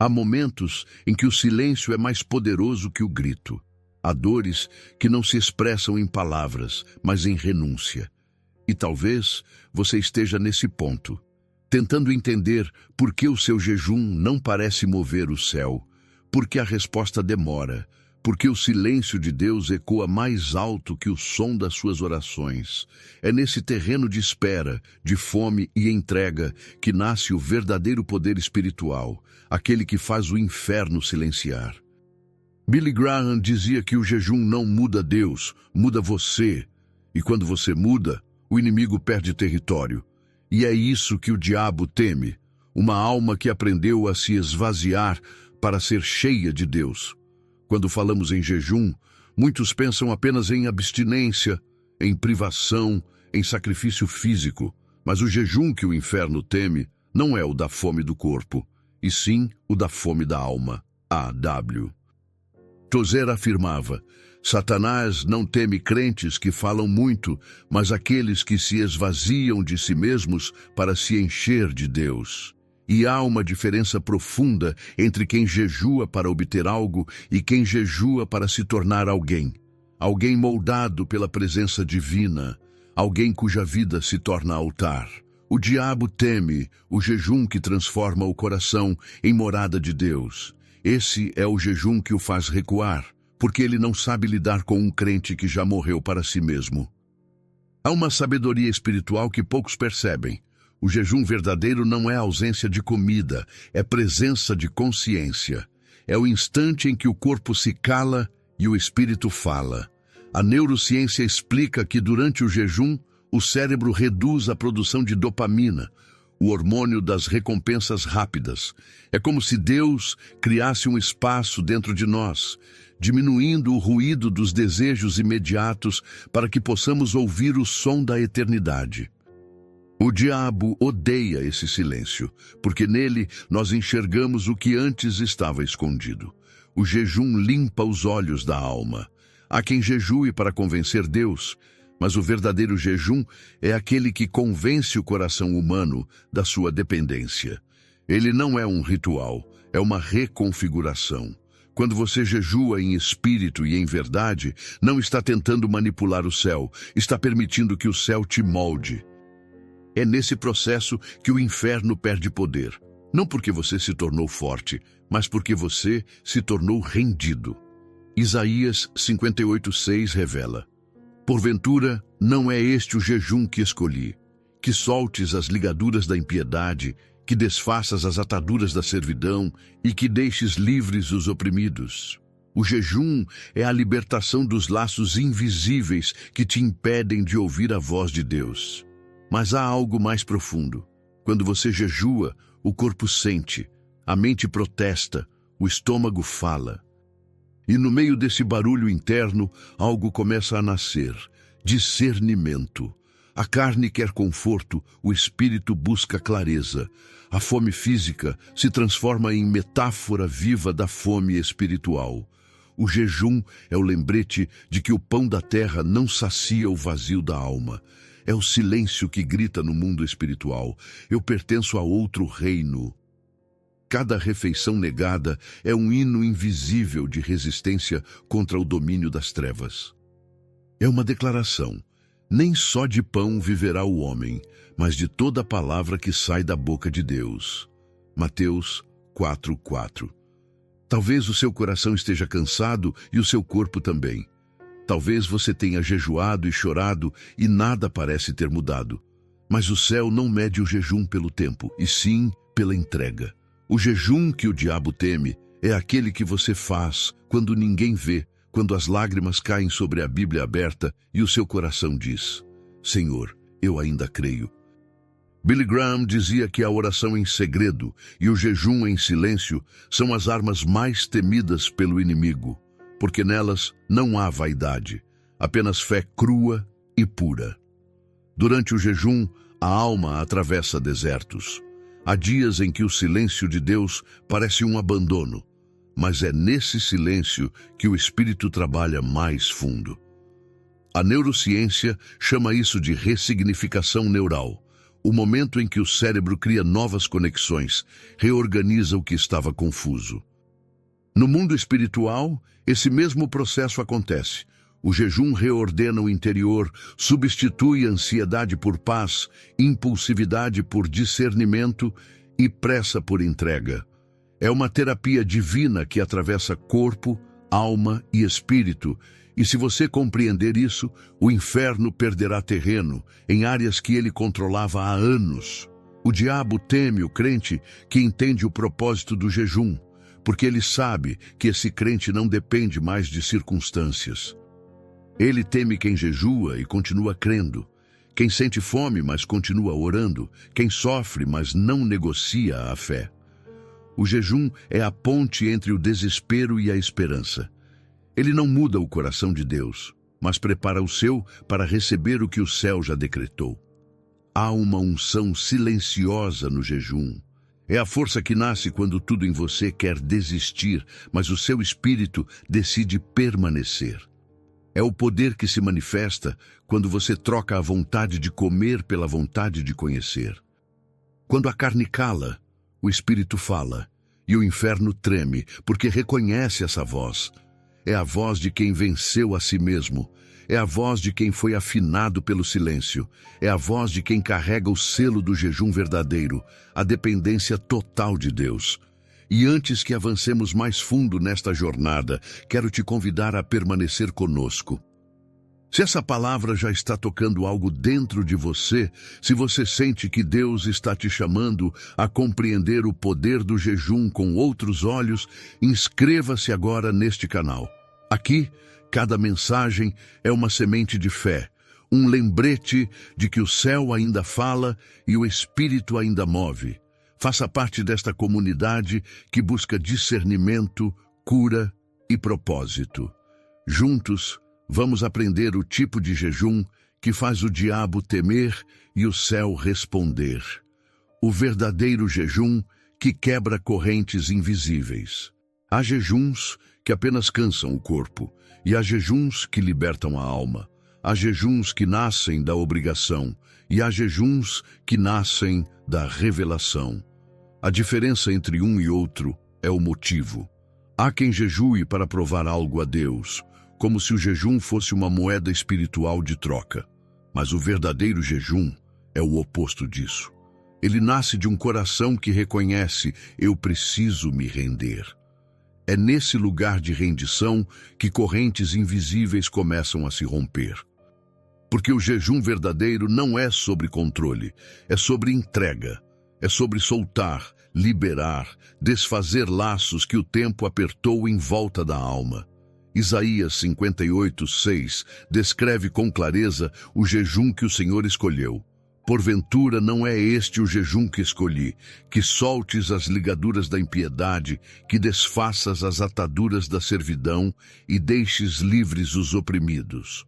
Há momentos em que o silêncio é mais poderoso que o grito. Há dores que não se expressam em palavras, mas em renúncia. E talvez você esteja nesse ponto, tentando entender por que o seu jejum não parece mover o céu, por que a resposta demora, porque o silêncio de Deus ecoa mais alto que o som das suas orações. É nesse terreno de espera, de fome e entrega que nasce o verdadeiro poder espiritual, aquele que faz o inferno silenciar. Billy Graham dizia que o jejum não muda Deus, muda você. E quando você muda, o inimigo perde território. E é isso que o diabo teme, uma alma que aprendeu a se esvaziar para ser cheia de Deus. Quando falamos em jejum, muitos pensam apenas em abstinência, em privação, em sacrifício físico. Mas o jejum que o inferno teme não é o da fome do corpo, e sim o da fome da alma. A.W. Tozer afirmava: Satanás não teme crentes que falam muito, mas aqueles que se esvaziam de si mesmos para se encher de Deus. E há uma diferença profunda entre quem jejua para obter algo e quem jejua para se tornar alguém. Alguém moldado pela presença divina, alguém cuja vida se torna altar. O diabo teme o jejum que transforma o coração em morada de Deus. Esse é o jejum que o faz recuar, porque ele não sabe lidar com um crente que já morreu para si mesmo. Há uma sabedoria espiritual que poucos percebem. O jejum verdadeiro não é ausência de comida, é presença de consciência. É o instante em que o corpo se cala e o espírito fala. A neurociência explica que durante o jejum, o cérebro reduz a produção de dopamina, o hormônio das recompensas rápidas. É como se Deus criasse um espaço dentro de nós, diminuindo o ruído dos desejos imediatos para que possamos ouvir o som da eternidade. O diabo odeia esse silêncio, porque nele nós enxergamos o que antes estava escondido. O jejum limpa os olhos da alma. Há quem jejue para convencer Deus, mas o verdadeiro jejum é aquele que convence o coração humano da sua dependência. Ele não é um ritual, é uma reconfiguração. Quando você jejua em espírito e em verdade, não está tentando manipular o céu, está permitindo que o céu te molde. É nesse processo que o inferno perde poder. Não porque você se tornou forte, mas porque você se tornou rendido. Isaías 58:6 revela: Porventura, não é este o jejum que escolhi, que soltes as ligaduras da impiedade, que desfaças as ataduras da servidão e que deixes livres os oprimidos. O jejum é a libertação dos laços invisíveis que te impedem de ouvir a voz de Deus. Mas há algo mais profundo. Quando você jejua, o corpo sente, a mente protesta, o estômago fala. E no meio desse barulho interno, algo começa a nascer: discernimento. A carne quer conforto, o espírito busca clareza. A fome física se transforma em metáfora viva da fome espiritual. O jejum é o lembrete de que o pão da terra não sacia o vazio da alma. É o silêncio que grita no mundo espiritual: eu pertenço a outro reino. Cada refeição negada é um hino invisível de resistência contra o domínio das trevas. É uma declaração: nem só de pão viverá o homem, mas de toda palavra que sai da boca de Deus. Mateus 4:4. Talvez o seu coração esteja cansado e o seu corpo também. Talvez você tenha jejuado e chorado e nada parece ter mudado. Mas o céu não mede o jejum pelo tempo, e sim pela entrega. O jejum que o diabo teme é aquele que você faz quando ninguém vê, quando as lágrimas caem sobre a Bíblia aberta e o seu coração diz: Senhor, eu ainda creio. Billy Graham dizia que a oração em segredo e o jejum em silêncio são as armas mais temidas pelo inimigo, porque nelas não há vaidade, apenas fé crua e pura. Durante o jejum, a alma atravessa desertos. Há dias em que o silêncio de Deus parece um abandono, mas é nesse silêncio que o Espírito trabalha mais fundo. A neurociência chama isso de ressignificação neural. o momento em que o cérebro cria novas conexões, reorganiza o que estava confuso. No mundo espiritual, esse mesmo processo acontece. O jejum reordena o interior, substitui a ansiedade por paz, impulsividade por discernimento e pressa por entrega. É uma terapia divina que atravessa corpo, alma e espírito, e se você compreender isso, o inferno perderá terreno em áreas que ele controlava há anos. O diabo teme o crente que entende o propósito do jejum, porque ele sabe que esse crente não depende mais de circunstâncias. Ele teme quem jejua e continua crendo, quem sente fome, mas continua orando, quem sofre, mas não negocia a fé. O jejum é a ponte entre o desespero e a esperança. Ele não muda o coração de Deus, mas prepara o seu para receber o que o céu já decretou. Há uma unção silenciosa no jejum. É a força que nasce quando tudo em você quer desistir, mas o seu espírito decide permanecer. É o poder que se manifesta quando você troca a vontade de comer pela vontade de conhecer. Quando a carne cala, o espírito fala, e o inferno treme, porque reconhece essa voz. É a voz de quem venceu a si mesmo. É a voz de quem foi afinado pelo silêncio. É a voz de quem carrega o selo do jejum verdadeiro, a dependência total de Deus. E antes que avancemos mais fundo nesta jornada, quero te convidar a permanecer conosco. Se essa palavra já está tocando algo dentro de você, se você sente que Deus está te chamando a compreender o poder do jejum com outros olhos, inscreva-se agora neste canal. Aqui, cada mensagem é uma semente de fé, um lembrete de que o céu ainda fala e o Espírito ainda move. Faça parte desta comunidade que busca discernimento, cura e propósito. Juntos, vamos aprender o tipo de jejum que faz o diabo temer e o céu responder. O verdadeiro jejum que quebra correntes invisíveis. Há jejuns que apenas cansam o corpo, e há jejuns que libertam a alma. Há jejuns que nascem da obrigação, e há jejuns que nascem da revelação. A diferença entre um e outro é o motivo. Há quem jejue para provar algo a Deus, como se o jejum fosse uma moeda espiritual de troca. Mas o verdadeiro jejum é o oposto disso. Ele nasce de um coração que reconhece: eu preciso me render. É nesse lugar de rendição que correntes invisíveis começam a se romper. Porque o jejum verdadeiro não é sobre controle, é sobre entrega. É sobre soltar, liberar, desfazer laços que o tempo apertou em volta da alma. Isaías 58:6 descreve com clareza o jejum que o Senhor escolheu. Porventura não é este o jejum que escolhi, que soltes as ligaduras da impiedade, que desfaças as ataduras da servidão e deixes livres os oprimidos.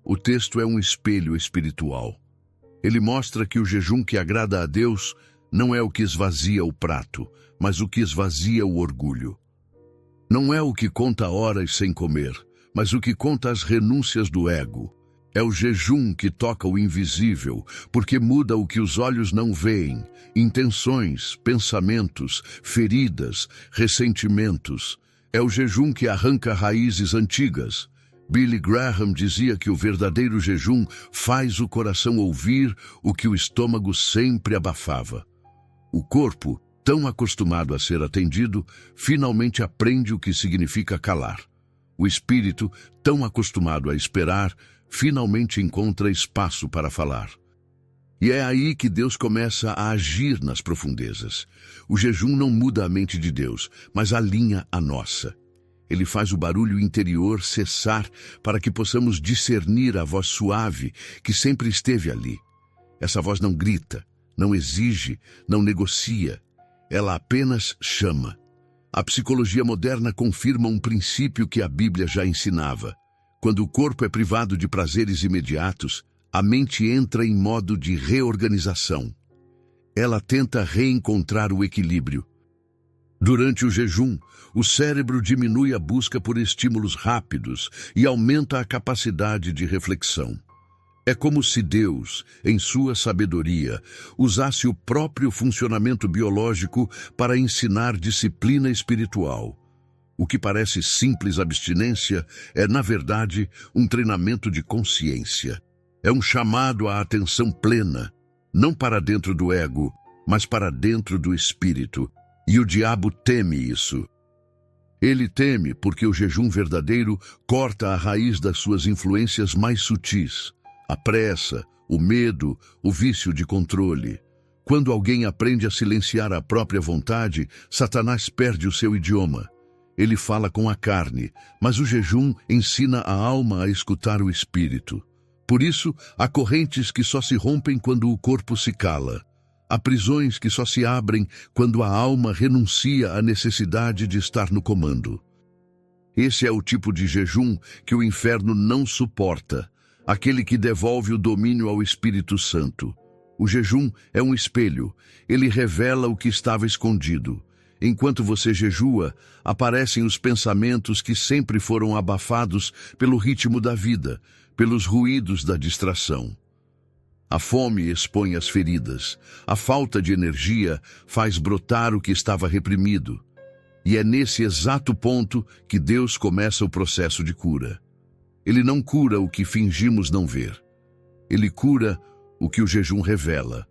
O texto é um espelho espiritual. Ele mostra que o jejum que agrada a Deus não é o que esvazia o prato, mas o que esvazia o orgulho. Não é o que conta horas sem comer, mas o que conta as renúncias do ego. É o jejum que toca o invisível, porque muda o que os olhos não veem, intenções, pensamentos, feridas, ressentimentos. É o jejum que arranca raízes antigas. Billy Graham dizia que o verdadeiro jejum faz o coração ouvir o que o estômago sempre abafava. O corpo, tão acostumado a ser atendido, finalmente aprende o que significa calar. O espírito, tão acostumado a esperar, finalmente encontra espaço para falar. E é aí que Deus começa a agir nas profundezas. O jejum não muda a mente de Deus, mas alinha a nossa. Ele faz o barulho interior cessar para que possamos discernir a voz suave que sempre esteve ali. Essa voz não grita, não exige, não negocia. Ela apenas chama. A psicologia moderna confirma um princípio que a Bíblia já ensinava. Quando o corpo é privado de prazeres imediatos, a mente entra em modo de reorganização. Ela tenta reencontrar o equilíbrio. Durante o jejum, o cérebro diminui a busca por estímulos rápidos e aumenta a capacidade de reflexão. É como se Deus, em sua sabedoria, usasse o próprio funcionamento biológico para ensinar disciplina espiritual. O que parece simples abstinência é, na verdade, um treinamento de consciência. É um chamado à atenção plena, não para dentro do ego, mas para dentro do espírito. E o diabo teme isso. Ele teme porque o jejum verdadeiro corta a raiz das suas influências mais sutis, a pressa, o medo, o vício de controle. Quando alguém aprende a silenciar a própria vontade, Satanás perde o seu idioma. Ele fala com a carne, mas o jejum ensina a alma a escutar o espírito. Por isso, há correntes que só se rompem quando o corpo se cala. Há prisões que só se abrem quando a alma renuncia à necessidade de estar no comando. Esse é o tipo de jejum que o inferno não suporta, aquele que devolve o domínio ao Espírito Santo. O jejum é um espelho, ele revela o que estava escondido. Enquanto você jejua, aparecem os pensamentos que sempre foram abafados pelo ritmo da vida, pelos ruídos da distração. A fome expõe as feridas, a falta de energia faz brotar o que estava reprimido. E é nesse exato ponto que Deus começa o processo de cura. Ele não cura o que fingimos não ver. Ele cura o que o jejum revela.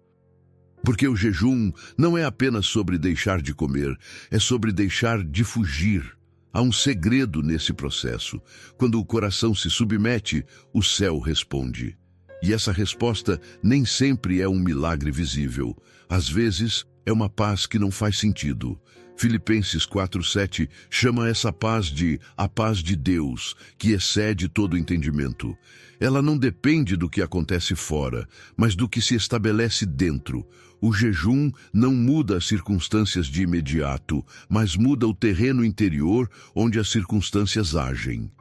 Porque o jejum não é apenas sobre deixar de comer, é sobre deixar de fugir. Há um segredo nesse processo. Quando o coração se submete, o céu responde. E essa resposta nem sempre é um milagre visível. Às vezes, é uma paz que não faz sentido. Filipenses 4:7 chama essa paz de a paz de Deus, que excede todo entendimento. Ela não depende do que acontece fora, mas do que se estabelece dentro. O jejum não muda as circunstâncias de imediato, mas muda o terreno interior onde as circunstâncias agem.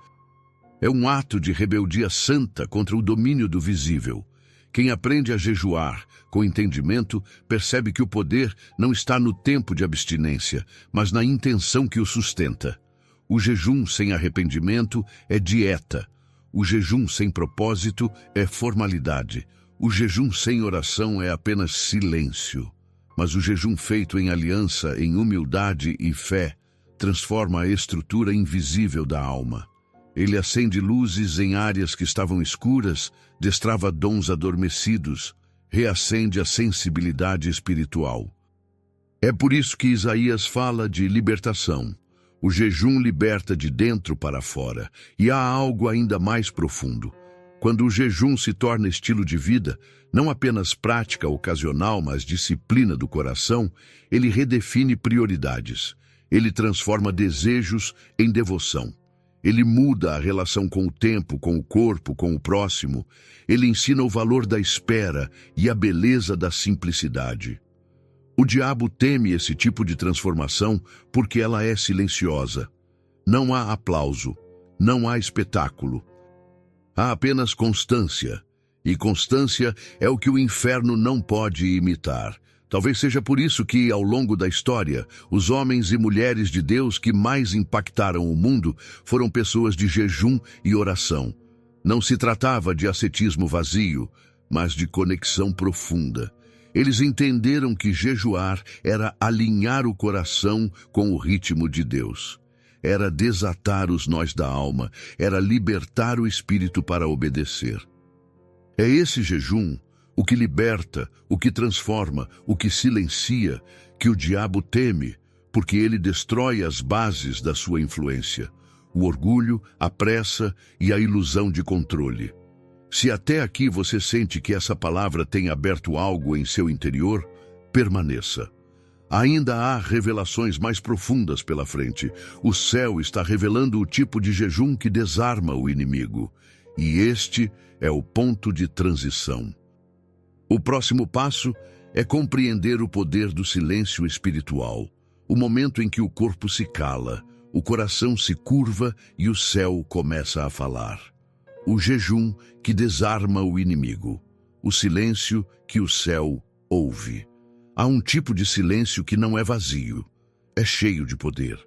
É um ato de rebeldia santa contra o domínio do visível. Quem aprende a jejuar com entendimento percebe que o poder não está no tempo de abstinência, mas na intenção que o sustenta. O jejum sem arrependimento é dieta. O jejum sem propósito é formalidade. O jejum sem oração é apenas silêncio. Mas o jejum feito em aliança, em humildade e fé, transforma a estrutura invisível da alma. Ele acende luzes em áreas que estavam escuras, destrava dons adormecidos, reacende a sensibilidade espiritual. É por isso que Isaías fala de libertação. O jejum liberta de dentro para fora, e há algo ainda mais profundo. Quando o jejum se torna estilo de vida, não apenas prática ocasional, mas disciplina do coração, ele redefine prioridades. Ele transforma desejos em devoção. Ele muda a relação com o tempo, com o corpo, com o próximo. Ele ensina o valor da espera e a beleza da simplicidade. O diabo teme esse tipo de transformação porque ela é silenciosa. Não há aplauso, não há espetáculo. Há apenas constância. E constância é o que o inferno não pode imitar. Talvez seja por isso que, ao longo da história, os homens e mulheres de Deus que mais impactaram o mundo foram pessoas de jejum e oração. Não se tratava de ascetismo vazio, mas de conexão profunda. Eles entenderam que jejuar era alinhar o coração com o ritmo de Deus. Era desatar os nós da alma, era libertar o espírito para obedecer. É esse jejum, o que liberta, o que transforma, o que silencia, que o diabo teme, porque ele destrói as bases da sua influência, o orgulho, a pressa e a ilusão de controle. Se até aqui você sente que essa palavra tem aberto algo em seu interior, permaneça. Ainda há revelações mais profundas pela frente. O céu está revelando o tipo de jejum que desarma o inimigo. E este é o ponto de transição. O próximo passo é compreender o poder do silêncio espiritual, o momento em que o corpo se cala, o coração se curva e o céu começa a falar. O jejum que desarma o inimigo, o silêncio que o céu ouve. Há um tipo de silêncio que não é vazio, é cheio de poder.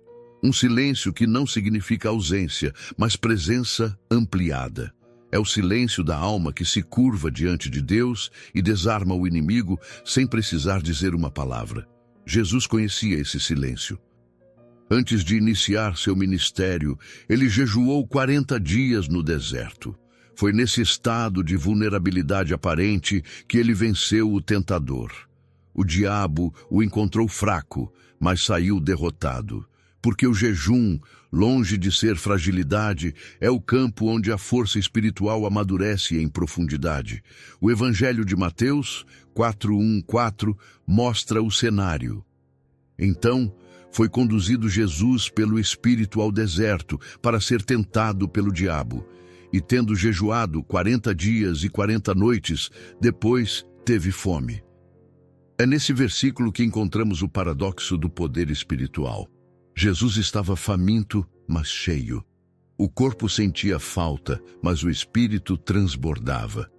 Um silêncio que não significa ausência, mas presença ampliada. É o silêncio da alma que se curva diante de Deus e desarma o inimigo sem precisar dizer uma palavra. Jesus conhecia esse silêncio. Antes de iniciar seu ministério, ele jejuou 40 dias no deserto. Foi nesse estado de vulnerabilidade aparente que ele venceu o tentador. O diabo o encontrou fraco, mas saiu derrotado. Porque o jejum, longe de ser fragilidade, é o campo onde a força espiritual amadurece em profundidade. O Evangelho de Mateus 4:1-4 mostra o cenário. Então, foi conduzido Jesus pelo Espírito ao deserto para ser tentado pelo diabo. E tendo jejuado 40 dias e 40 noites, depois teve fome. É nesse versículo que encontramos o paradoxo do poder espiritual. Jesus estava faminto, mas cheio. O corpo sentia falta, mas o espírito transbordava.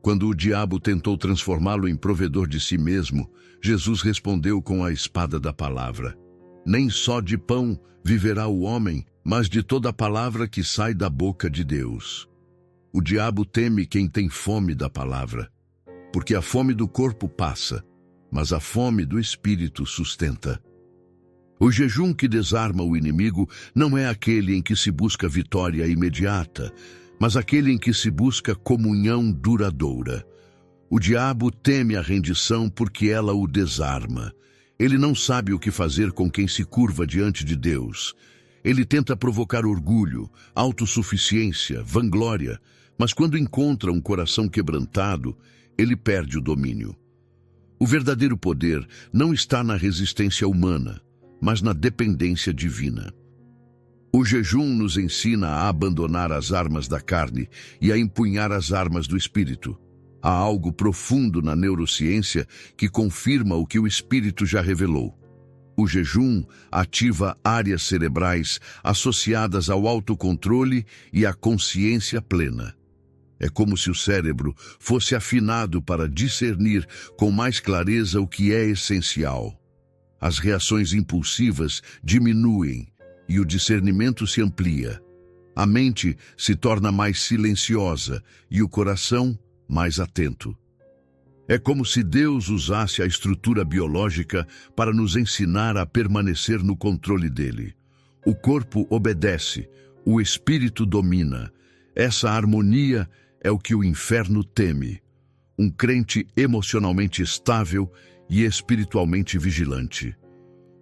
Quando o diabo tentou transformá-lo em provedor de si mesmo, Jesus respondeu com a espada da palavra. Nem só de pão viverá o homem, mas de toda a palavra que sai da boca de Deus. O diabo teme quem tem fome da palavra, porque a fome do corpo passa, mas a fome do espírito sustenta. O jejum que desarma o inimigo não é aquele em que se busca vitória imediata, mas aquele em que se busca comunhão duradoura. O diabo teme a rendição porque ela o desarma. Ele não sabe o que fazer com quem se curva diante de Deus. Ele tenta provocar orgulho, autossuficiência, vanglória, mas quando encontra um coração quebrantado, ele perde o domínio. O verdadeiro poder não está na resistência humana, mas na dependência divina. O jejum nos ensina a abandonar as armas da carne e a empunhar as armas do espírito. Há algo profundo na neurociência que confirma o que o espírito já revelou. O jejum ativa áreas cerebrais associadas ao autocontrole e à consciência plena. É como se o cérebro fosse afinado para discernir com mais clareza o que é essencial. As reações impulsivas diminuem e o discernimento se amplia. A mente se torna mais silenciosa e o coração mais atento. É como se Deus usasse a estrutura biológica para nos ensinar a permanecer no controle dele. O corpo obedece, o espírito domina. Essa harmonia é o que o inferno teme. Um crente emocionalmente estável e espiritualmente vigilante.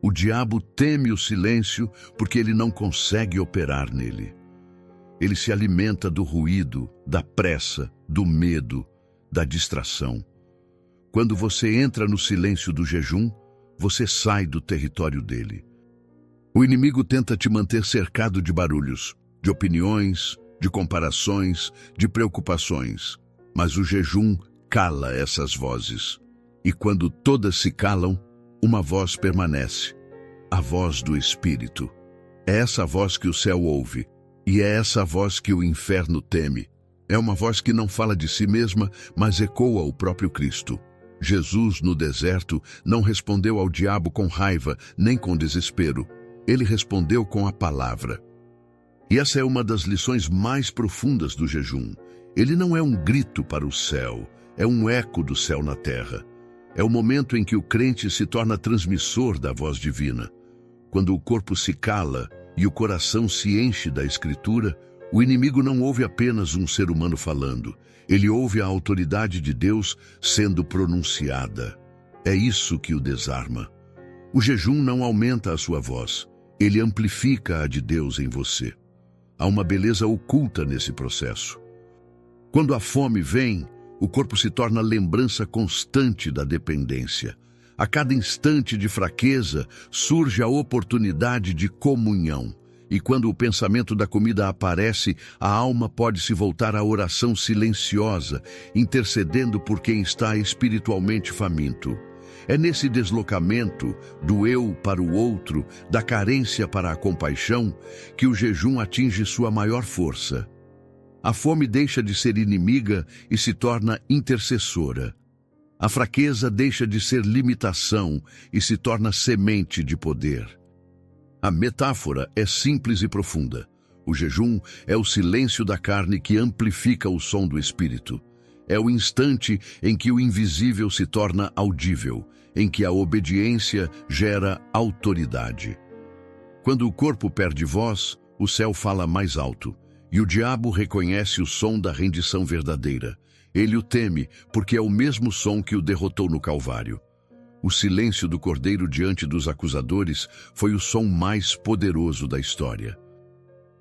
O diabo teme o silêncio porque ele não consegue operar nele. Ele se alimenta do ruído, da pressa, do medo, da distração. Quando você entra no silêncio do jejum, você sai do território dele. O inimigo tenta te manter cercado de barulhos, de opiniões, de comparações, de preocupações. Mas o jejum cala essas vozes. E quando todas se calam, uma voz permanece, a voz do Espírito. É essa voz que o céu ouve, e é essa voz que o inferno teme. É uma voz que não fala de si mesma, mas ecoa o próprio Cristo. Jesus, no deserto, não respondeu ao diabo com raiva, nem com desespero. Ele respondeu com a palavra. E essa é uma das lições mais profundas do jejum. Ele não é um grito para o céu, é um eco do céu na terra. É o momento em que o crente se torna transmissor da voz divina. Quando o corpo se cala e o coração se enche da Escritura, o inimigo não ouve apenas um ser humano falando. Ele ouve a autoridade de Deus sendo pronunciada. É isso que o desarma. O jejum não aumenta a sua voz, ele amplifica a de Deus em você. Há uma beleza oculta nesse processo. Quando a fome vem, o corpo se torna lembrança constante da dependência. A cada instante de fraqueza surge a oportunidade de comunhão. E quando o pensamento da comida aparece, a alma pode se voltar à oração silenciosa, intercedendo por quem está espiritualmente faminto. É nesse deslocamento do eu para o outro, da carência para a compaixão, que o jejum atinge sua maior força. A fome deixa de ser inimiga e se torna intercessora. A fraqueza deixa de ser limitação e se torna semente de poder. A metáfora é simples e profunda. O jejum é o silêncio da carne que amplifica o som do espírito. É o instante em que o invisível se torna audível, em que a obediência gera autoridade. Quando o corpo perde voz, o céu fala mais alto, e o diabo reconhece o som da rendição verdadeira. Ele o teme, porque é o mesmo som que o derrotou no Calvário. O silêncio do Cordeiro diante dos acusadores foi o som mais poderoso da história.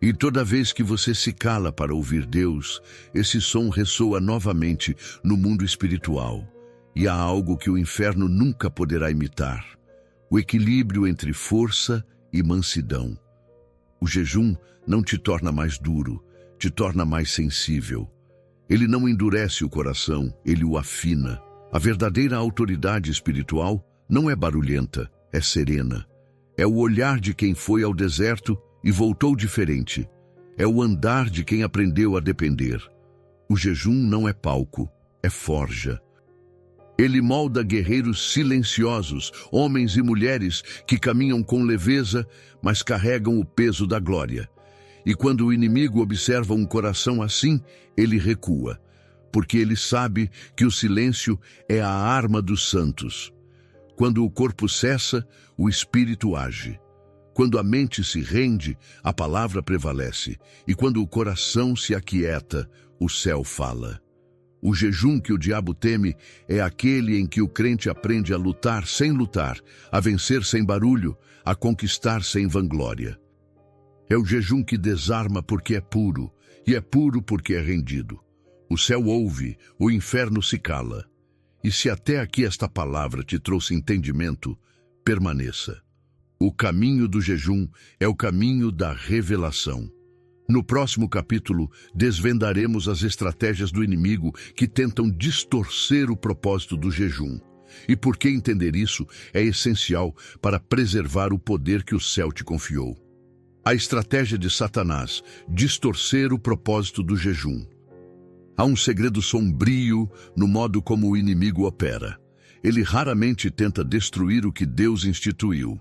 E toda vez que você se cala para ouvir Deus, esse som ressoa novamente no mundo espiritual. E há algo que o inferno nunca poderá imitar: o equilíbrio entre força e mansidão. O jejum não te torna mais duro, te torna mais sensível. Ele não endurece o coração, ele o afina. A verdadeira autoridade espiritual não é barulhenta, é serena. É o olhar de quem foi ao deserto e voltou diferente. É o andar de quem aprendeu a depender. O jejum não é palco, é forja. Ele molda guerreiros silenciosos, homens e mulheres que caminham com leveza, mas carregam o peso da glória. E quando o inimigo observa um coração assim, ele recua, porque ele sabe que o silêncio é a arma dos santos. Quando o corpo cessa, o espírito age. Quando a mente se rende, a palavra prevalece. E quando o coração se aquieta, o céu fala. O jejum que o diabo teme é aquele em que o crente aprende a lutar sem lutar, a vencer sem barulho, a conquistar sem vanglória. É o jejum que desarma porque é puro, e é puro porque é rendido. O céu ouve, o inferno se cala. E se até aqui esta palavra te trouxe entendimento, permaneça. O caminho do jejum é o caminho da revelação. No próximo capítulo, desvendaremos as estratégias do inimigo que tentam distorcer o propósito do jejum. E por que entender isso é essencial para preservar o poder que o céu te confiou. A estratégia de Satanás: distorcer o propósito do jejum. Há um segredo sombrio no modo como o inimigo opera. Ele raramente tenta destruir o que Deus instituiu.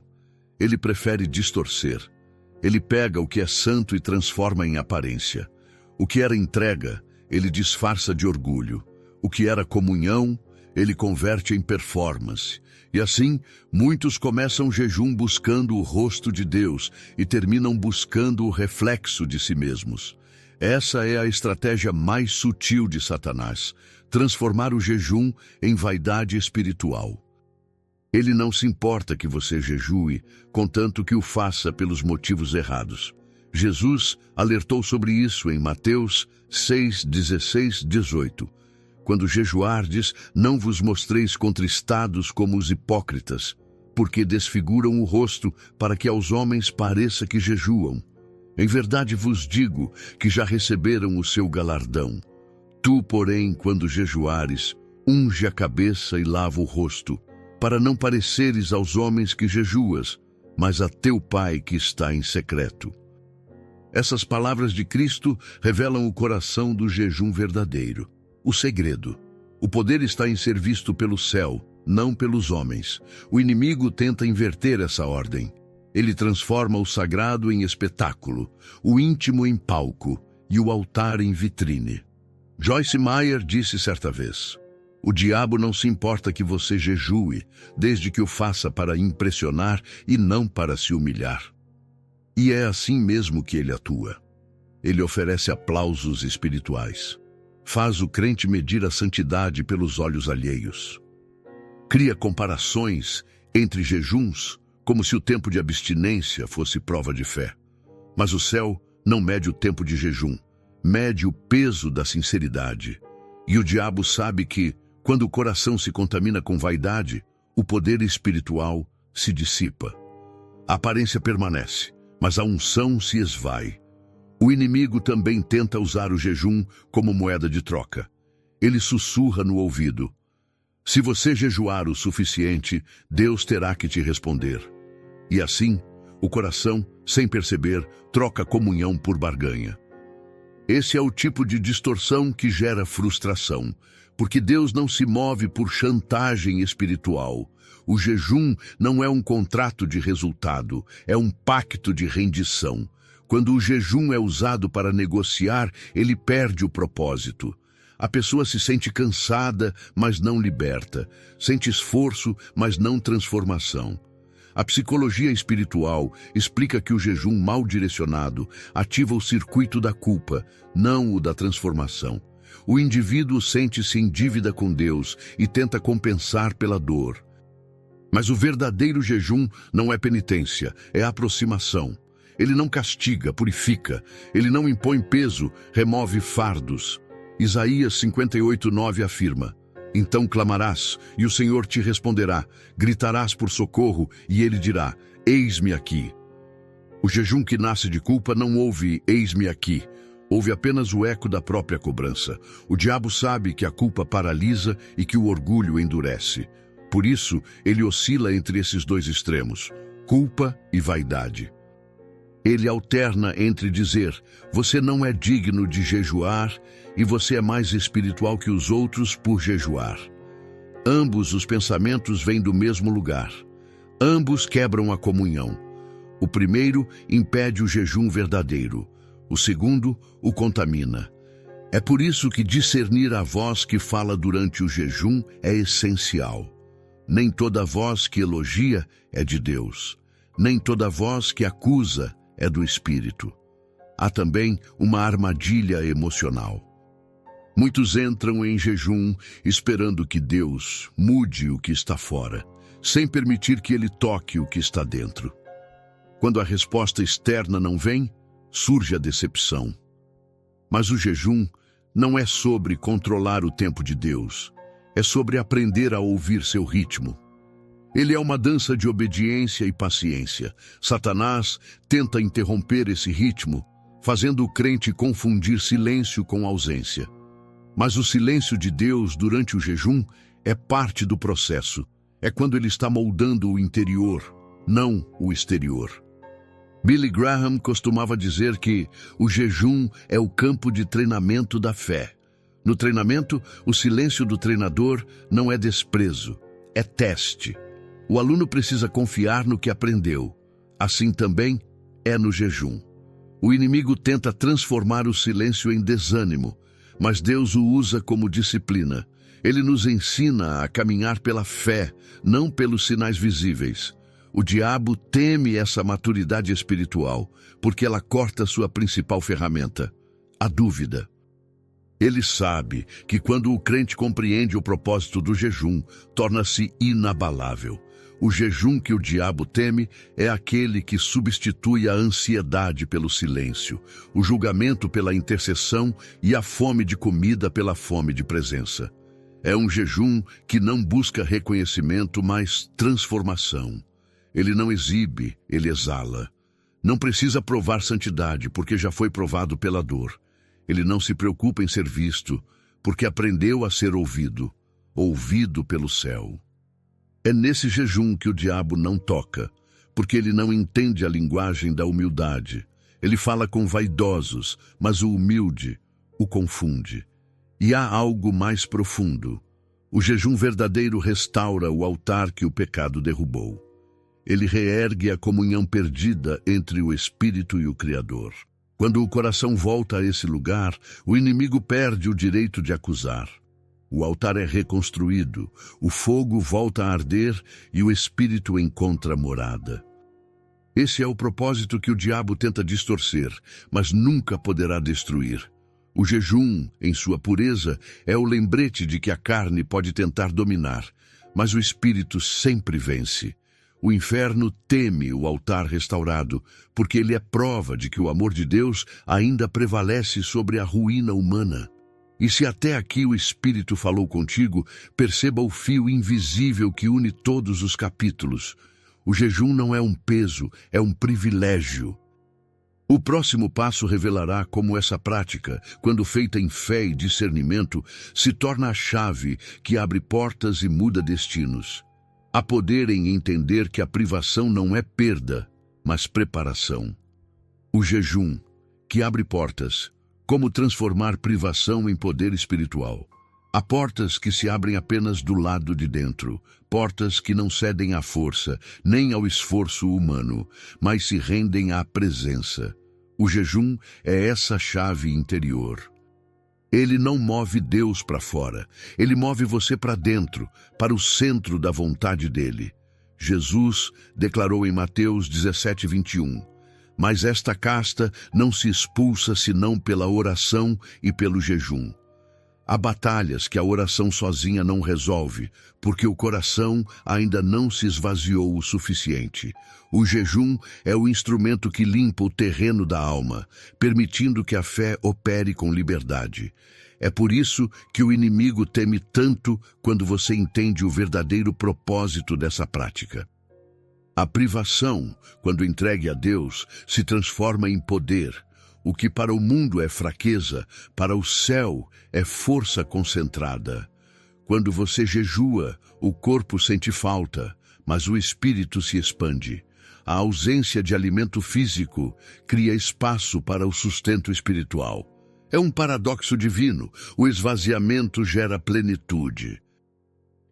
Ele prefere distorcer. Ele pega o que é santo e transforma em aparência. O que era entrega, ele disfarça de orgulho. O que era comunhão, ele converte em performance. E assim, muitos começam o jejum buscando o rosto de Deus e terminam buscando o reflexo de si mesmos. Essa é a estratégia mais sutil de Satanás: transformar o jejum em vaidade espiritual. Ele não se importa que você jejue, contanto que o faça pelos motivos errados. Jesus alertou sobre isso em Mateus 6, 16, 18. Quando jejuardes, não vos mostreis contristados como os hipócritas, porque desfiguram o rosto para que aos homens pareça que jejuam. Em verdade vos digo que já receberam o seu galardão. Tu, porém, quando jejuares, unge a cabeça e lava o rosto, para não pareceres aos homens que jejuas, mas a teu Pai que está em secreto. Essas palavras de Cristo revelam o coração do jejum verdadeiro. O segredo: o poder está em ser visto pelo céu, não pelos homens. O inimigo tenta inverter essa ordem. Ele transforma o sagrado em espetáculo, o íntimo em palco e o altar em vitrine. Joyce Meyer disse certa vez: o diabo não se importa que você jejue, desde que o faça para impressionar e não para se humilhar. E é assim mesmo que ele atua. Ele oferece aplausos espirituais. Faz o crente medir a santidade pelos olhos alheios. Cria comparações entre jejuns, como se o tempo de abstinência fosse prova de fé. Mas o céu não mede o tempo de jejum, mede o peso da sinceridade. E o diabo sabe que, quando o coração se contamina com vaidade, o poder espiritual se dissipa. A aparência permanece, mas a unção se esvai. O inimigo também tenta usar o jejum como moeda de troca. Ele sussurra no ouvido: se você jejuar o suficiente, Deus terá que te responder. E assim, o coração, sem perceber, troca comunhão por barganha. Esse é o tipo de distorção que gera frustração, porque Deus não se move por chantagem espiritual. O jejum não é um contrato de resultado, é um pacto de rendição. Quando o jejum é usado para negociar, ele perde o propósito. A pessoa se sente cansada, mas não liberta. Sente esforço, mas não transformação. A psicologia espiritual explica que o jejum mal direcionado ativa o circuito da culpa, não o da transformação. O indivíduo sente-se em dívida com Deus e tenta compensar pela dor. Mas o verdadeiro jejum não é penitência, é aproximação. Ele não castiga, purifica. Ele não impõe peso, remove fardos. Isaías 58:9 afirma: então clamarás, e o Senhor te responderá. Gritarás por socorro, e ele dirá: eis-me aqui. O jejum que nasce de culpa não ouve eis-me aqui. Ouve apenas o eco da própria cobrança. O diabo sabe que a culpa paralisa e que o orgulho endurece. Por isso, ele oscila entre esses dois extremos, culpa e vaidade. Ele alterna entre dizer: você não é digno de jejuar e você é mais espiritual que os outros por jejuar. Ambos os pensamentos vêm do mesmo lugar. Ambos quebram a comunhão. O primeiro impede o jejum verdadeiro. O segundo o contamina. É por isso que discernir a voz que fala durante o jejum é essencial. Nem toda voz que elogia é de Deus. Nem toda voz que acusa é do Espírito. Há também uma armadilha emocional. Muitos entram em jejum esperando que Deus mude o que está fora, sem permitir que Ele toque o que está dentro. Quando a resposta externa não vem, surge a decepção. Mas o jejum não é sobre controlar o tempo de Deus, é sobre aprender a ouvir seu ritmo. Ele é uma dança de obediência e paciência. Satanás tenta interromper esse ritmo, fazendo o crente confundir silêncio com ausência. Mas o silêncio de Deus durante o jejum é parte do processo. É quando ele está moldando o interior, não o exterior. Billy Graham costumava dizer que o jejum é o campo de treinamento da fé. No treinamento, o silêncio do treinador não é desprezo, é teste. O aluno precisa confiar no que aprendeu. Assim também é no jejum. O inimigo tenta transformar o silêncio em desânimo, mas Deus o usa como disciplina. Ele nos ensina a caminhar pela fé, não pelos sinais visíveis. O diabo teme essa maturidade espiritual, porque ela corta sua principal ferramenta, a dúvida. Ele sabe que quando o crente compreende o propósito do jejum, torna-se inabalável. O jejum que o diabo teme é aquele que substitui a ansiedade pelo silêncio, o julgamento pela intercessão e a fome de comida pela fome de presença. É um jejum que não busca reconhecimento, mas transformação. Ele não exibe, ele exala. Não precisa provar santidade, porque já foi provado pela dor. Ele não se preocupa em ser visto, porque aprendeu a ser ouvido, ouvido pelo céu. É nesse jejum que o diabo não toca, porque ele não entende a linguagem da humildade. Ele fala com vaidosos, mas o humilde o confunde. E há algo mais profundo. O jejum verdadeiro restaura o altar que o pecado derrubou. Ele reergue a comunhão perdida entre o Espírito e o Criador. Quando o coração volta a esse lugar, o inimigo perde o direito de acusar. O altar é reconstruído, o fogo volta a arder e o Espírito encontra morada. Esse é o propósito que o diabo tenta distorcer, mas nunca poderá destruir. O jejum, em sua pureza, é o lembrete de que a carne pode tentar dominar, mas o Espírito sempre vence. O inferno teme o altar restaurado, porque ele é prova de que o amor de Deus ainda prevalece sobre a ruína humana. E se até aqui o Espírito falou contigo, perceba o fio invisível que une todos os capítulos. O jejum não é um peso, é um privilégio. O próximo passo revelará como essa prática, quando feita em fé e discernimento, se torna a chave que abre portas e muda destinos. Há poder em entender que a privação não é perda, mas preparação. O jejum, que abre portas. Como transformar privação em poder espiritual. Há portas que se abrem apenas do lado de dentro, portas que não cedem à força, nem ao esforço humano, mas se rendem à presença. O jejum é essa chave interior. Ele não move Deus para fora, ele move você para dentro, para o centro da vontade dele. Jesus declarou em Mateus 17:21, mas esta casta não se expulsa senão pela oração e pelo jejum. Há batalhas que a oração sozinha não resolve, porque o coração ainda não se esvaziou o suficiente. O jejum é o instrumento que limpa o terreno da alma, permitindo que a fé opere com liberdade. É por isso que o inimigo teme tanto quando você entende o verdadeiro propósito dessa prática. A privação, quando entregue a Deus, se transforma em poder. O que para o mundo é fraqueza, para o céu é força concentrada. Quando você jejua, o corpo sente falta, mas o espírito se expande. A ausência de alimento físico cria espaço para o sustento espiritual. É um paradoxo divino. O esvaziamento gera plenitude.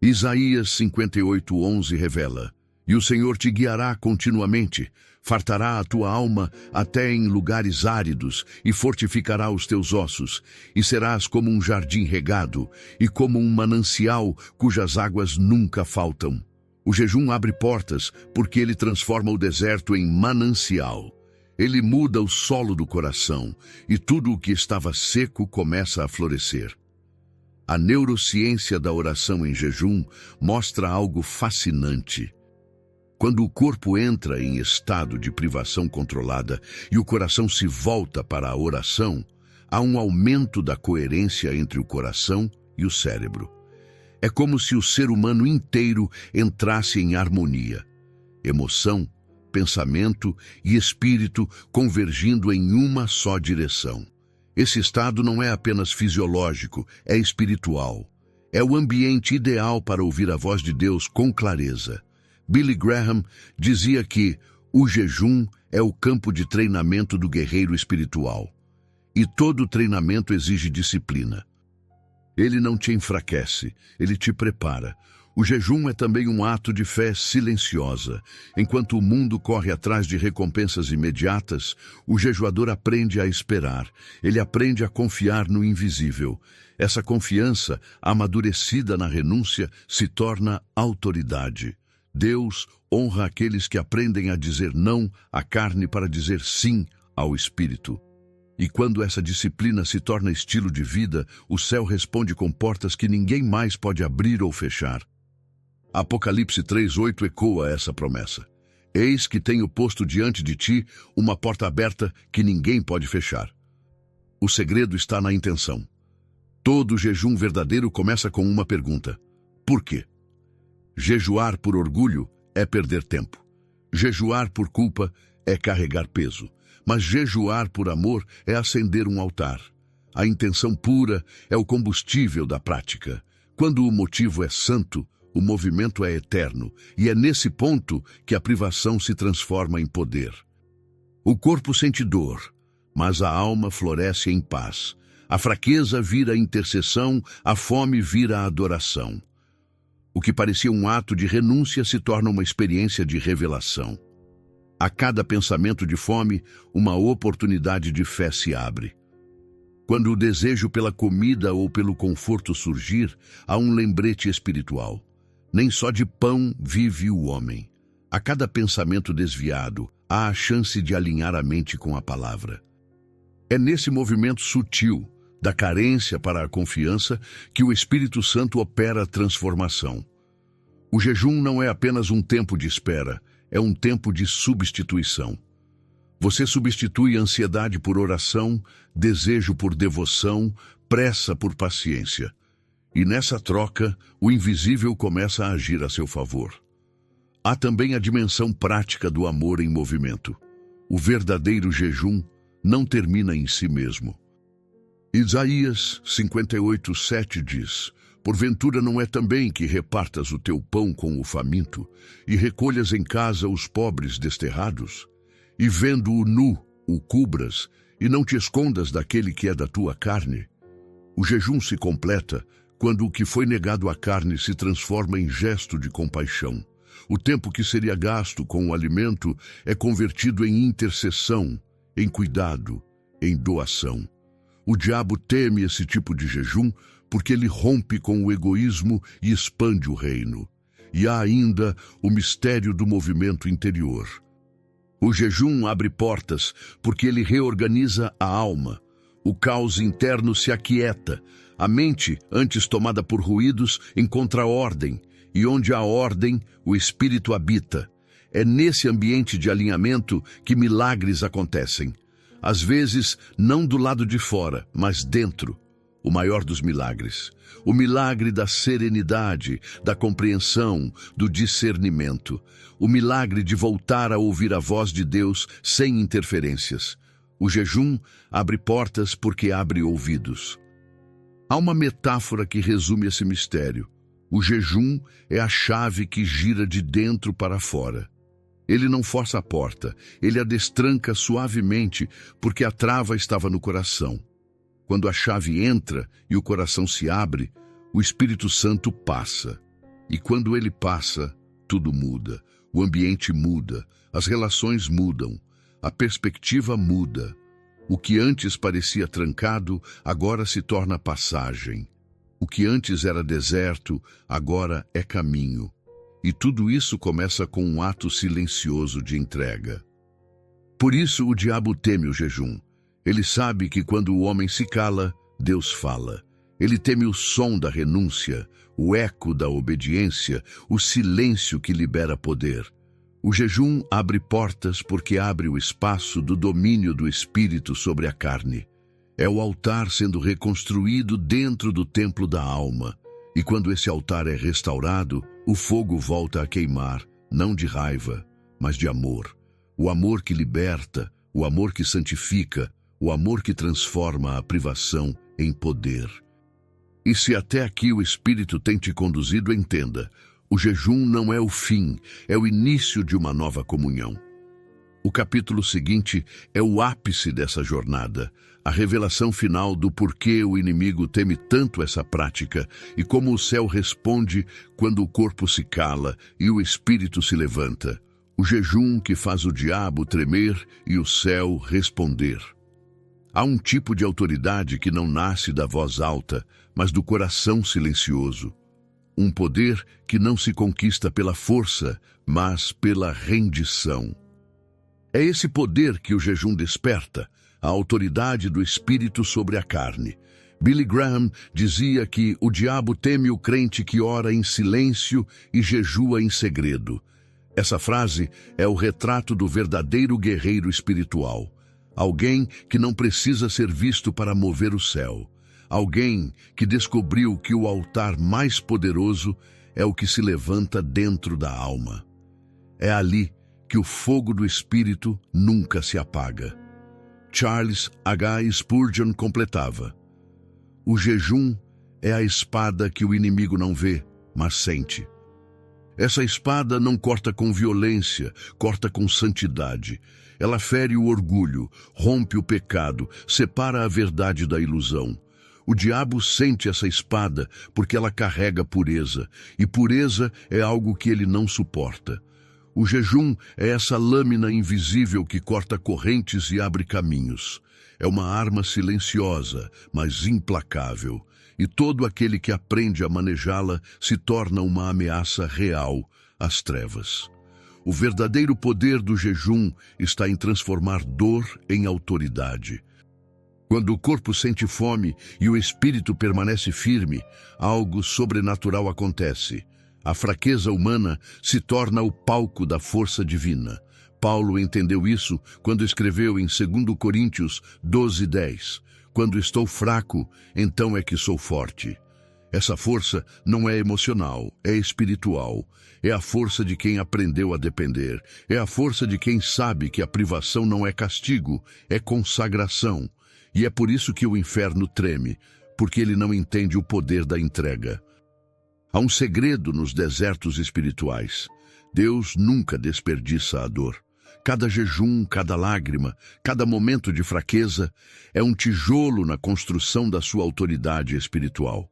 Isaías 58:11 revela: E o Senhor te guiará continuamente, fartará a tua alma até em lugares áridos e fortificará os teus ossos, e serás como um jardim regado e como um manancial cujas águas nunca faltam. O jejum abre portas porque ele transforma o deserto em manancial. Ele muda o solo do coração e tudo o que estava seco começa a florescer. A neurociência da oração em jejum mostra algo fascinante. Quando o corpo entra em estado de privação controlada e o coração se volta para a oração, há um aumento da coerência entre o coração e o cérebro. É como se o ser humano inteiro entrasse em harmonia. Emoção, pensamento e espírito convergindo em uma só direção. Esse estado não é apenas fisiológico, é espiritual. É o ambiente ideal para ouvir a voz de Deus com clareza. Billy Graham dizia que o jejum é o campo de treinamento do guerreiro espiritual. E todo treinamento exige disciplina. Ele não te enfraquece, ele te prepara. O jejum é também um ato de fé silenciosa. Enquanto o mundo corre atrás de recompensas imediatas, o jejuador aprende a esperar. Ele aprende a confiar no invisível. Essa confiança, amadurecida na renúncia, se torna autoridade. Deus honra aqueles que aprendem a dizer não à carne para dizer sim ao espírito. E quando essa disciplina se torna estilo de vida, o céu responde com portas que ninguém mais pode abrir ou fechar. Apocalipse 3:8 ecoa essa promessa. Eis que tenho posto diante de ti uma porta aberta que ninguém pode fechar. O segredo está na intenção. Todo jejum verdadeiro começa com uma pergunta: por quê? Jejuar por orgulho é perder tempo. Jejuar por culpa é carregar peso. Mas jejuar por amor é acender um altar. A intenção pura é o combustível da prática. Quando o motivo é santo, o movimento é eterno, e é nesse ponto que a privação se transforma em poder. O corpo sente dor, mas a alma floresce em paz. A fraqueza vira intercessão, a fome vira adoração. O que parecia um ato de renúncia se torna uma experiência de revelação. A cada pensamento de fome, uma oportunidade de fé se abre. Quando o desejo pela comida ou pelo conforto surgir, há um lembrete espiritual. Nem só de pão vive o homem. A cada pensamento desviado, há a chance de alinhar a mente com a palavra. É nesse movimento sutil, da carência para a confiança, que o Espírito Santo opera a transformação. O jejum não é apenas um tempo de espera, é um tempo de substituição. Você substitui ansiedade por oração, desejo por devoção, pressa por paciência. E nessa troca, o invisível começa a agir a seu favor. Há também a dimensão prática do amor em movimento. O verdadeiro jejum não termina em si mesmo. Isaías 58:7 diz: Porventura não é também que repartas o teu pão com o faminto, e recolhas em casa os pobres desterrados? E vendo-o nu, o cubras, e não te escondas daquele que é da tua carne? O jejum se completa quando o que foi negado à carne se transforma em gesto de compaixão. O tempo que seria gasto com o alimento é convertido em intercessão, em cuidado, em doação. O diabo teme esse tipo de jejum porque ele rompe com o egoísmo e expande o reino. E há ainda o mistério do movimento interior. O jejum abre portas porque ele reorganiza a alma. O caos interno se aquieta. A mente, antes tomada por ruídos, encontra ordem. E onde há ordem, o espírito habita. É nesse ambiente de alinhamento que milagres acontecem. Às vezes, não do lado de fora, mas dentro. O maior dos milagres. O milagre da serenidade, da compreensão, do discernimento. O milagre de voltar a ouvir a voz de Deus sem interferências. O jejum abre portas porque abre ouvidos. Há uma metáfora que resume esse mistério. O jejum é a chave que gira de dentro para fora. Ele não força a porta, ele a destranca suavemente porque a trava estava no coração. Quando a chave entra e o coração se abre, o Espírito Santo passa. E quando ele passa, tudo muda. O ambiente muda, as relações mudam, a perspectiva muda. O que antes parecia trancado, agora se torna passagem. O que antes era deserto, agora é caminho. E tudo isso começa com um ato silencioso de entrega. Por isso o diabo teme o jejum. Ele sabe que quando o homem se cala, Deus fala. Ele teme o som da renúncia, o eco da obediência, o silêncio que libera poder. O jejum abre portas porque abre o espaço do domínio do Espírito sobre a carne. É o altar sendo reconstruído dentro do templo da alma. E quando esse altar é restaurado, o fogo volta a queimar, não de raiva, mas de amor. O amor que liberta, o amor que santifica, o amor que transforma a privação em poder. E se até aqui o Espírito tem te conduzido, entenda, o jejum não é o fim, é o início de uma nova comunhão. O capítulo seguinte é o ápice dessa jornada, a revelação final do porquê o inimigo teme tanto essa prática e como o céu responde quando o corpo se cala e o espírito se levanta. O jejum que faz o diabo tremer e o céu responder. Há um tipo de autoridade que não nasce da voz alta, mas do coração silencioso. Um poder que não se conquista pela força, mas pela rendição. É esse poder que o jejum desperta, a autoridade do Espírito sobre a carne. Billy Graham dizia que o diabo teme o crente que ora em silêncio e jejua em segredo. Essa frase é o retrato do verdadeiro guerreiro espiritual. Alguém que não precisa ser visto para mover o céu. Alguém que descobriu que o altar mais poderoso é o que se levanta dentro da alma. É ali que o fogo do Espírito nunca se apaga. Charles H. Spurgeon completava: o jejum é a espada que o inimigo não vê, mas sente. Essa espada não corta com violência, corta com santidade. Ela fere o orgulho, rompe o pecado, separa a verdade da ilusão. O diabo sente essa espada porque ela carrega pureza, e pureza é algo que ele não suporta. O jejum é essa lâmina invisível que corta correntes e abre caminhos. É uma arma silenciosa, mas implacável. E todo aquele que aprende a manejá-la se torna uma ameaça real às trevas. O verdadeiro poder do jejum está em transformar dor em autoridade. Quando o corpo sente fome e o espírito permanece firme, algo sobrenatural acontece. A fraqueza humana se torna o palco da força divina. Paulo entendeu isso quando escreveu em 2 Coríntios 12:10. Quando estou fraco, então é que sou forte. Essa força não é emocional, é espiritual. É a força de quem aprendeu a depender. É a força de quem sabe que a privação não é castigo, é consagração. E é por isso que o inferno treme, porque ele não entende o poder da entrega. Há um segredo nos desertos espirituais. Deus nunca desperdiça a dor. Cada jejum, cada lágrima, cada momento de fraqueza é um tijolo na construção da sua autoridade espiritual.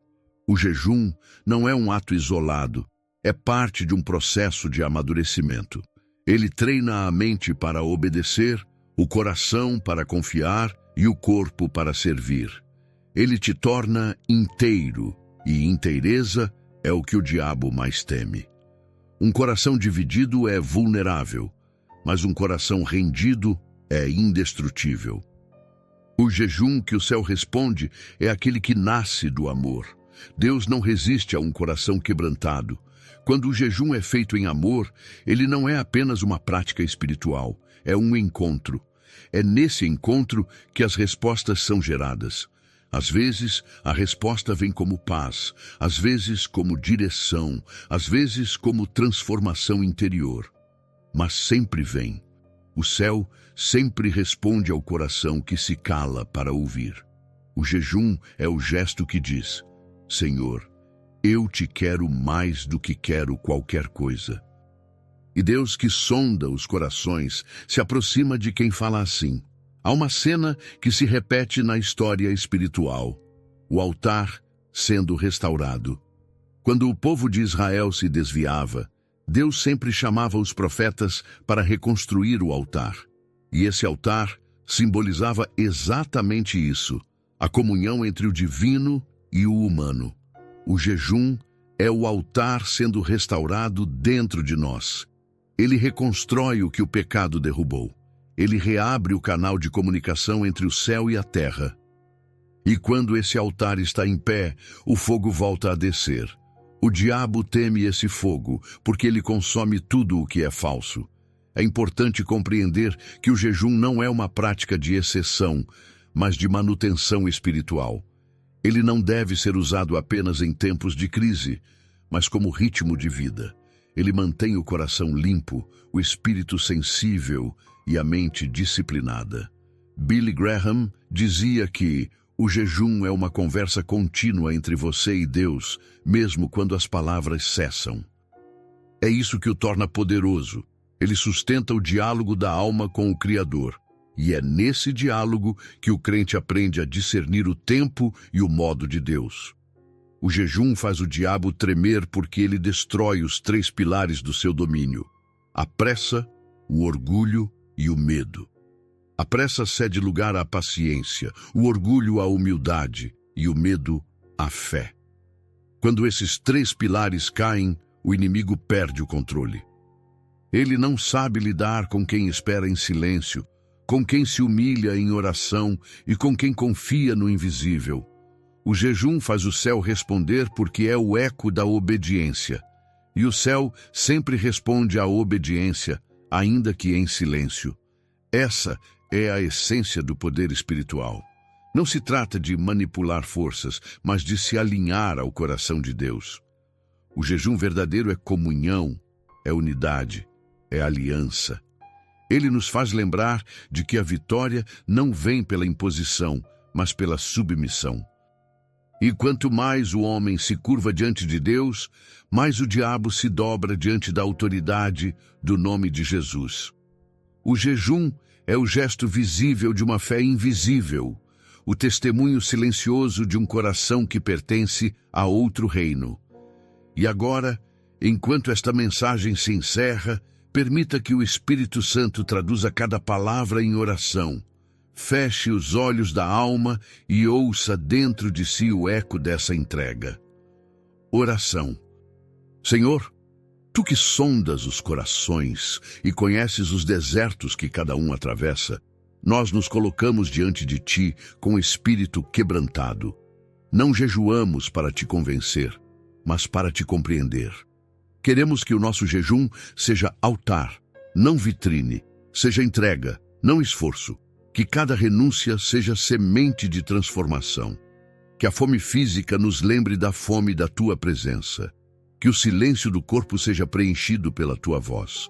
O jejum não é um ato isolado, é parte de um processo de amadurecimento. Ele treina a mente para obedecer, o coração para confiar e o corpo para servir. Ele te torna inteiro, e inteireza é o que o diabo mais teme. Um coração dividido é vulnerável, mas um coração rendido é indestrutível. O jejum que o céu responde é aquele que nasce do amor. Deus não resiste a um coração quebrantado. Quando o jejum é feito em amor, ele não é apenas uma prática espiritual, é um encontro. É nesse encontro que as respostas são geradas. Às vezes, a resposta vem como paz, às vezes como direção, às vezes como transformação interior. Mas sempre vem. O céu sempre responde ao coração que se cala para ouvir. O jejum é o gesto que diz: Senhor, eu te quero mais do que quero qualquer coisa. E Deus, que sonda os corações, se aproxima de quem fala assim. Há uma cena que se repete na história espiritual: o altar sendo restaurado. Quando o povo de Israel se desviava, Deus sempre chamava os profetas para reconstruir o altar. E esse altar simbolizava exatamente isso: a comunhão entre o divino e o humano. O jejum é o altar sendo restaurado dentro de nós. Ele reconstrói o que o pecado derrubou. Ele reabre o canal de comunicação entre o céu e a terra. E quando esse altar está em pé, o fogo volta a descer. O diabo teme esse fogo, porque ele consome tudo o que é falso. É importante compreender que o jejum não é uma prática de exceção, mas de manutenção espiritual. Ele não deve ser usado apenas em tempos de crise, mas como ritmo de vida. Ele mantém o coração limpo, o espírito sensível e a mente disciplinada. Billy Graham dizia que o jejum é uma conversa contínua entre você e Deus, mesmo quando as palavras cessam. É isso que o torna poderoso. Ele sustenta o diálogo da alma com o Criador. E é nesse diálogo que o crente aprende a discernir o tempo e o modo de Deus. O jejum faz o diabo tremer porque ele destrói os 3 pilares do seu domínio: a pressa, o orgulho e o medo. A pressa cede lugar à paciência, o orgulho à humildade e o medo à fé. Quando esses 3 pilares caem, o inimigo perde o controle. Ele não sabe lidar com quem espera em silêncio, com quem se humilha em oração e com quem confia no invisível. O jejum faz o céu responder porque é o eco da obediência. E o céu sempre responde à obediência, ainda que em silêncio. Essa é a essência do poder espiritual. Não se trata de manipular forças, mas de se alinhar ao coração de Deus. O jejum verdadeiro é comunhão, é unidade, é aliança. Ele nos faz lembrar de que a vitória não vem pela imposição, mas pela submissão. E quanto mais o homem se curva diante de Deus, mais o diabo se dobra diante da autoridade do nome de Jesus. O jejum é o gesto visível de uma fé invisível, o testemunho silencioso de um coração que pertence a outro reino. E agora, enquanto esta mensagem se encerra, permita que o Espírito Santo traduza cada palavra em oração. Feche os olhos da alma e ouça dentro de si o eco dessa entrega. Oração. Senhor, Tu que sondas os corações e conheces os desertos que cada um atravessa, nós nos colocamos diante de Ti com espírito quebrantado. Não jejuamos para Te convencer, mas para Te compreender. Queremos que o nosso jejum seja altar, não vitrine, seja entrega, não esforço. Que cada renúncia seja semente de transformação. Que a fome física nos lembre da fome da Tua presença. Que o silêncio do corpo seja preenchido pela Tua voz.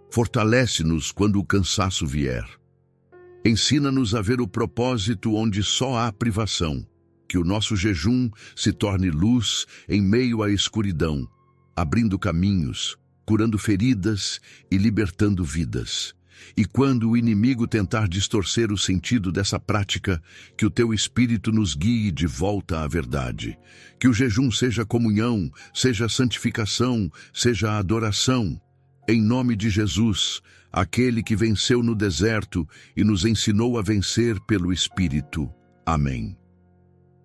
Fortalece-nos quando o cansaço vier. Ensina-nos a ver o propósito onde só há privação. Que o nosso jejum se torne luz em meio à escuridão, abrindo caminhos, curando feridas e libertando vidas. E quando o inimigo tentar distorcer o sentido dessa prática, que o Teu Espírito nos guie de volta à verdade. Que o jejum seja comunhão, seja santificação, seja adoração. Em nome de Jesus, aquele que venceu no deserto e nos ensinou a vencer pelo Espírito. Amém.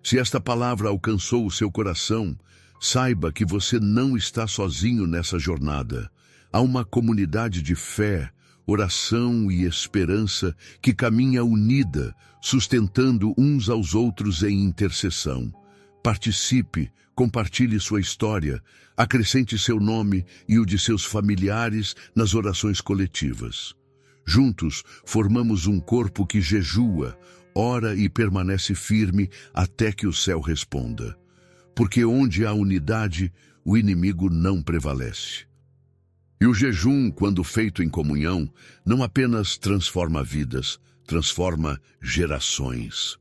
Se esta palavra alcançou o seu coração, saiba que você não está sozinho nessa jornada. Há uma comunidade de fé, oração e esperança que caminha unida, sustentando uns aos outros em intercessão. Participe, compartilhe sua história, acrescente seu nome e o de seus familiares nas orações coletivas. Juntos, formamos um corpo que jejua, ora e permanece firme até que o céu responda. Porque onde há unidade, o inimigo não prevalece. E o jejum, quando feito em comunhão, não apenas transforma vidas, transforma gerações.